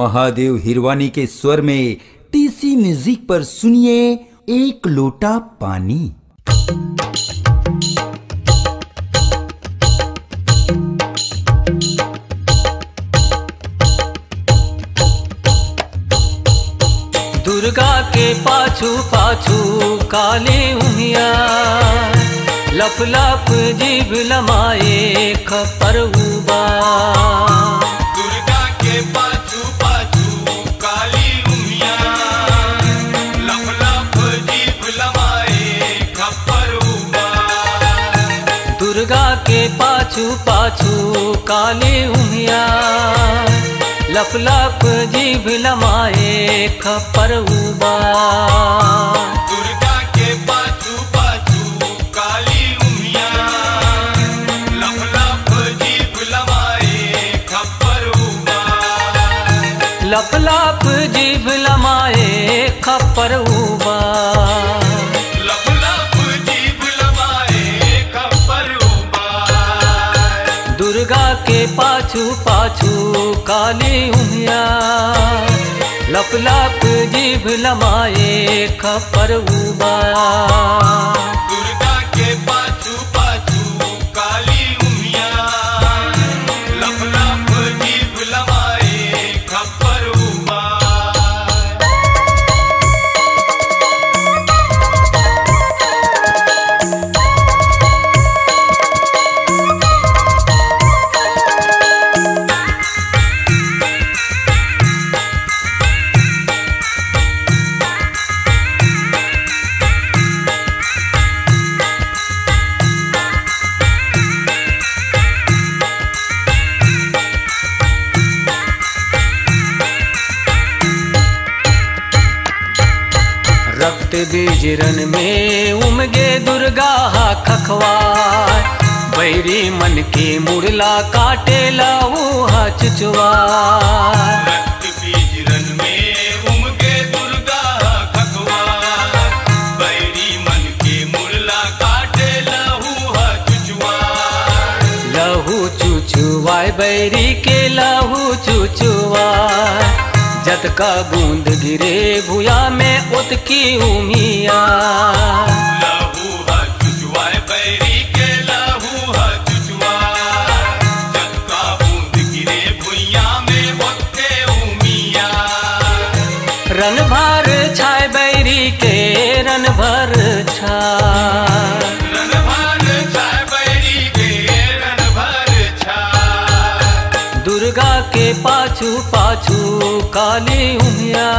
महादेव हिरवानी के स्वर में टीसी म्यूजिक पर सुनिए एक लोटा पानी। दुर्गा के पाछू पाछू काली उमिया, लप लप जीभ लमाए खपर उबा। दुर्गा के पाछू पाछू काली उमिया, लप लप जीभ लमाए खपर उबा। दुर्गा के पाछू पाछू काली उमिया, लप लप जीभ लमाए खपर उबा। दुर्गा के पाछू पाछू काली उमिया, लप लप जीभ लमाए खपर उबा। लप लप जीभ लमाए खपर उबा। लप लप जीभ लमाए खपर उबा। दुर्गा के पाछू पाछू काली उमिया, लप लप जीभ लमाए खपर उबा। दुर्गा के पाछू पाछू काली उमिया, लप लप जीभ लमाए खपर उबा। रक्त बीज रन में उमगे दुर्गा खखवार, बैरी मन के मुरला काटे लाऊ चुचवार। रक्त बीज रन में उमगे दुर्गा खखवार, बैरी मन के मुरला काटे लहू चुचवार। लहू चुचुवाय बैरी के लहू चुचुवाय, जत का बूंद गिरे भूया में उतकी उमिया। लहू चुचवाय बैरी के लहू चुचवाय, जत का बूंद गिरे भुइया में उतके उमिया। रन भर छाय बैरी के रन भर छाय, रन भर छाय बैरी के रन भर छाय। दुर्गा के पाछू पाछू काली उमिया,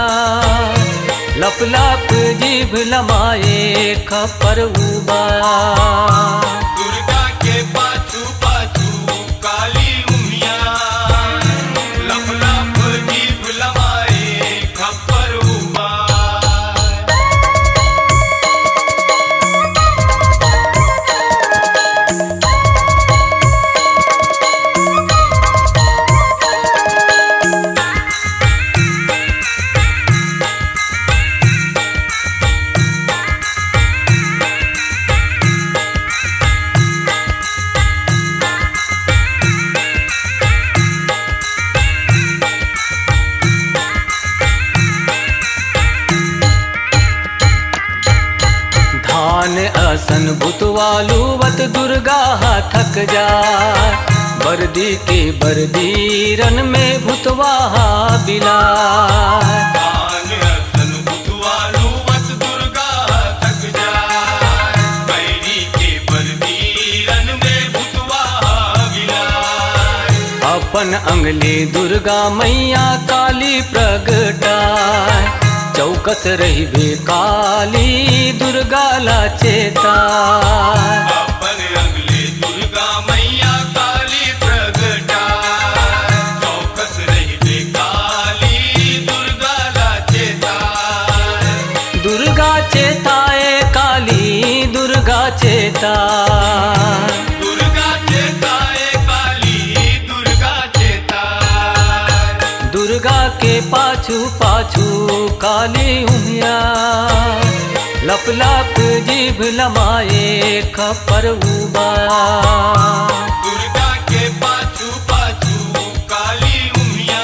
लप लप जीभ लमाए खपर उबा। दुर्गा के पाछू पाछू काली उमिया, लप लप जीभ लमाए खपर उबा। धान असन भुतवालू वत दुर्गा थक जाय, बर्दी के बर्दी रन में भुतवा बिलाय। दान असन भुतवालू वत दुर्गा थक जाय, बैरी के बर्दी रन में भुतवा बिलाय। अपन अंगले दुर्गा मैया काली प्रगटाय, चौकस रही बे काली दुर्गा लाचेताय। अपन अगले दुर्गा मैया काली प्रगटाय, चौकस रही बे काली दुर्गा लाचेताय। दुर्गा चेताए काली दुर्गा चेताय। दुर्गा चेताए काली दुर्गा चेताय। दुर्गा के पाछू पाछू काली उमिया, लप लप जीभ लमाए खपर उबा। दुर्गा के पाछू पाछू काली उमिया,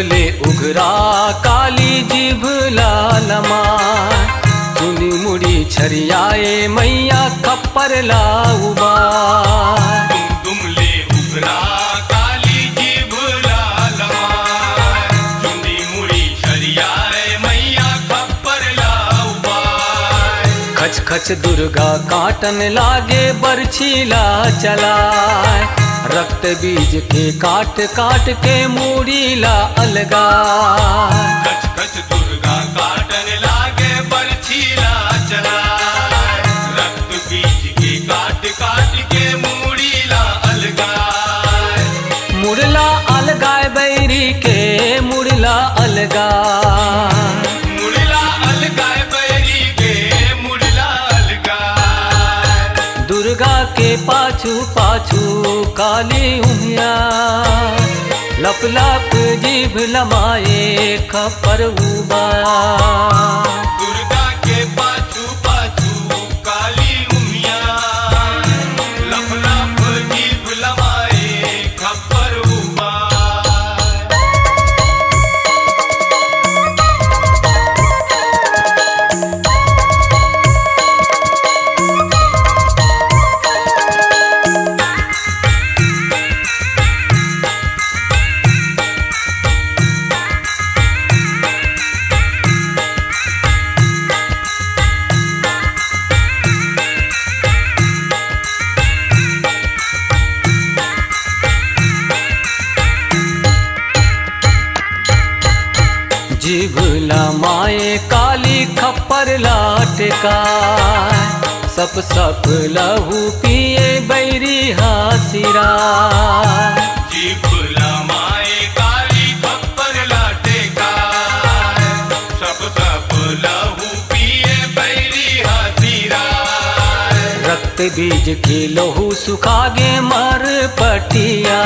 ले उघरा काली जीभ लालमा, चुनी मुड़ी छरियाए मैया खप्पर लाउबा। तुम ले उभरा काली जीभ लालमा, चुनी मुड़ी छरियाए मैया खप्पर लाउबा। खच खच दुर्गा काटन लागे बरछीला चलाए, रक्त बीज के काट काट के मूड़ीला अलगा। खच खच दुर्गा काटन लागे बरछीला चलाए, रक्त बीज के काट काट के मूड़ीला अलगाए। मुड़ला अलगाए बैरी के मुड़ला अलगा, मुड़ला अलगाए बैरी के मुड़ला अलगाए। दुर्गा के पाछू पाछू काली उमिया, लप लप जीभ लमाए खप्पर उबा। दुर्गा के पाछू पाछू काली उमिया, लप लप जीभ लमाए खप्पर उबा। जीभ लमाए काली खप्पर लाटका, सप सप लहू पिए बैरी हासिरा। जीभ लमाए काली खप्पर लाटेका, सब सब लहू पिए बैरी हाथीरा। रक्त बीज के लहू सुखागे मर पटिया,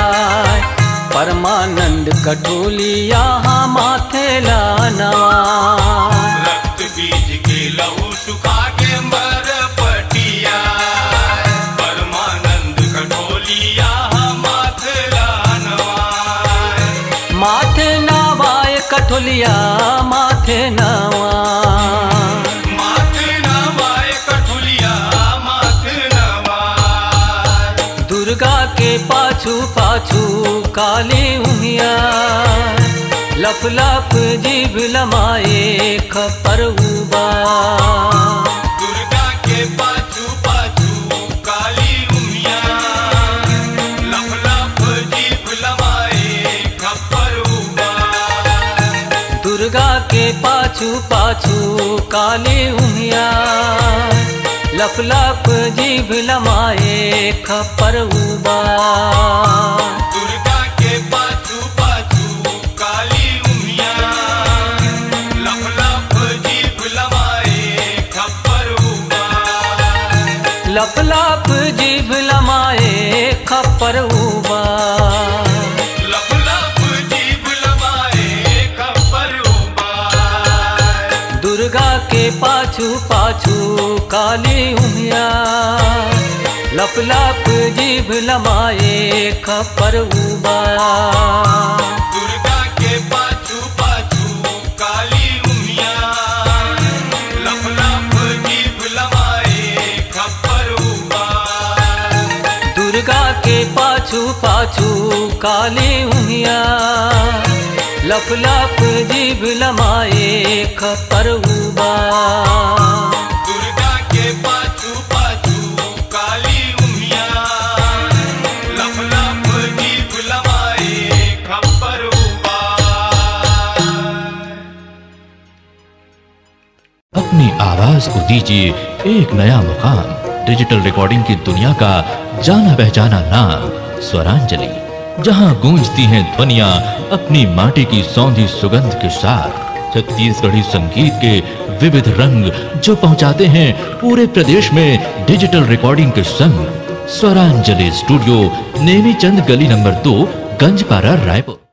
परमानंद कठोलिया माथे लानवा। रक्त बीज के लहू सुखा के मर पटिया, परमानंद कठोलिया माथे लानवाए। माथे नवाए कठोलिया माथे नवा, माथे नवाए कठोलिया माथे नवाए। दुर्गा के पाछू पाछू काली उमिया, लप लप जीभ लमाए खप्पर उबा। दुर्गा के पाछू पाछू काली उमिया, लप लप जीभ लमाए खप्पर उबा। दुर्गा के पाछू पाछू काली उमिया, लप लप जीभ लमाए खप्पर उबा। दुर्गा के पाछू पाछू काली उमिया, लप लप जीभ लमाए खप्पर उबा। लप लप जीभ लमाए खप्पर उबा। लप लप जीभ लमाए खप्पर उबा। दुर्गा के पाछू पाछू काली उमिया, लप लप जीभ लमाए खप्पर उबा। दुर्गा के पाछू पाछू काली उमिया, लप लप जीभ लमाए खप्पर उबा। दुर्गा के पाछू पाछू काली उमिया, लप लप जीभ लमाए खप्पर उबा। दुर्गा के पाछू पाछू काली उमिया, लप लप जीभ लमाए खप्पर उबा। अपनी आवाज को दीजिए एक नया मुकाम। डिजिटल रिकॉर्डिंग की दुनिया का जाना पहचाना नाम स्वरांजलि, जहां गूंजती हैं ध्वनियां अपनी माटी की सौंधी सुगंध के साथ। छत्तीसगढ़ी संगीत के विविध रंग जो पहुंचाते हैं पूरे प्रदेश में डिजिटल रिकॉर्डिंग के संग। स्वरांजलि स्टूडियो, नेमीचंद गली नंबर 2, गंजपारा, रायपुर।